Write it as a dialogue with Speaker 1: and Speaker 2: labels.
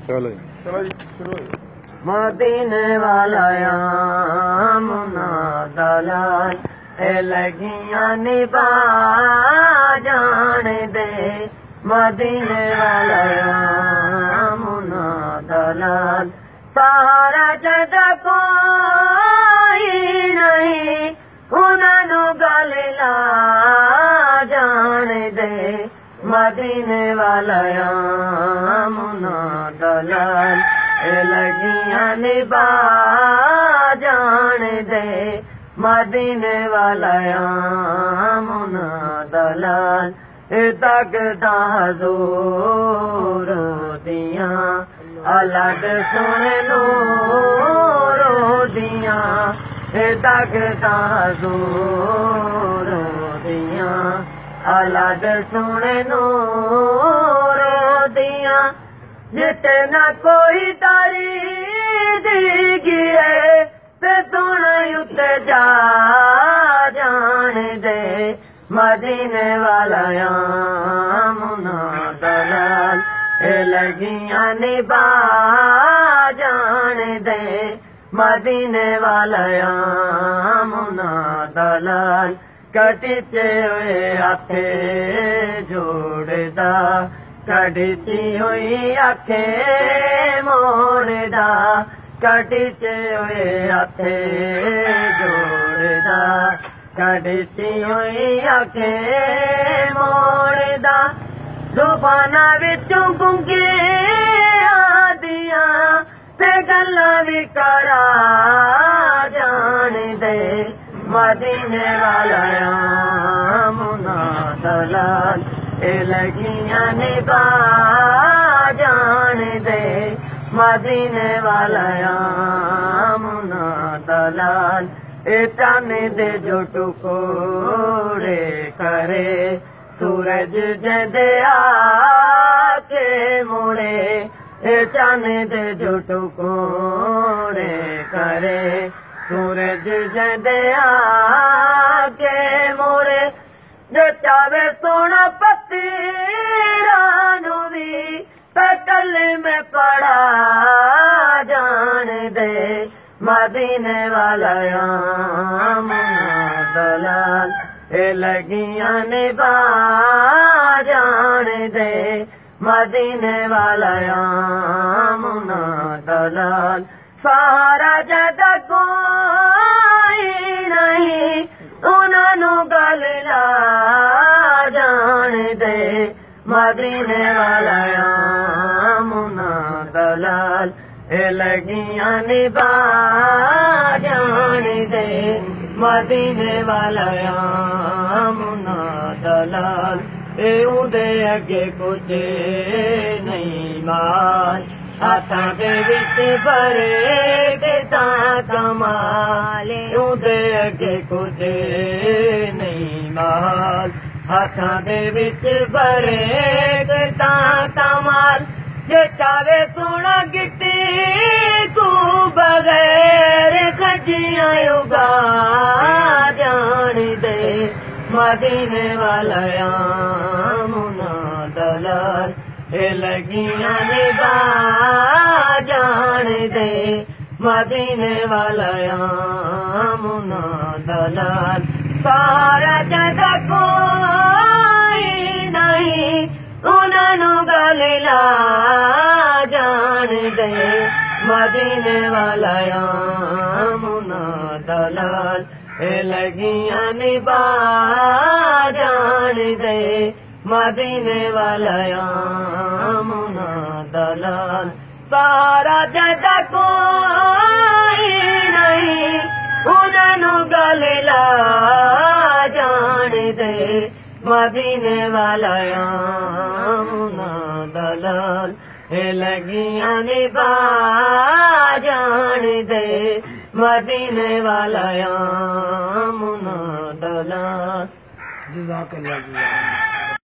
Speaker 1: चलो जी
Speaker 2: मदीने वाला मुना दलाल लगियां निभा जान दे मदीने वाला मुना दलाल सारा जद कोई नहीं उन्होंने गल ला जान दे मदीने वाला मुना दलाल लगियां निभा जान दे मदीने वाला मुना दलाल तकदा हजूर दियां अलग सुन नूर दियां तकदा हजूर दियां अलग सुन नूर दियां जितना कोई तारी दी है ते सुन उत जा जान दे मदीने वाला मुना दलाल लगियां निभा जान दे मदीने वाला मुना दलाल कटिचे हुए आखे जोड़दा कटिची हुई आखे मोड़दा कटिचे हुए आखे जोड़दा कटिची हुई आखे मोड़दा जुबाना विचों गुंगे आदियां ते गल्लां भी करा जान दे मदीने वाला मुना दलाल लगियां निभा जान दे मदीने वाला मुना दलाल चन दे जो टुकोड़े करे सूरज जदे आके मुड़े चन दे जो टुकोड़े करे सूरज जदे आके मुड़े जो चावे सोना पति रानू भी कल में पड़ा जान दे मदीने वाला मुना दलाल लगियां निभा जान दे मदीने वाला मुना दलाल सारा जद कोई नहीं उन्होंने गल ला जान दे मदीने वाला मुना दलाल लगियां निभा जान दे मदीने वाला मुना दलाल उदे अगे कुछ नहीं माल हाथा दे विच भरे देता कमाल उदे अगे कुछ नहीं माल हाथा दे विच भरे देता कमाल जे चावे सोना गिट्टी को बगैर खजियां उगा जान दे मदीने वाला मुना दलाल लगियां निभा जान दे मदीने वाला मुना दलाल सारा जग कोई नहीं उन्होंने गल ला जान दे मदीने वाला मुना दलाल लगियां निभा जान दे मदीने वाला मुना दलाल सारा जग कोई नहीं उन्होंने गल ला जान दे मदीने वाला मुना दलाल लगियां निभा जान दे मदीने वाला मुना दलाल।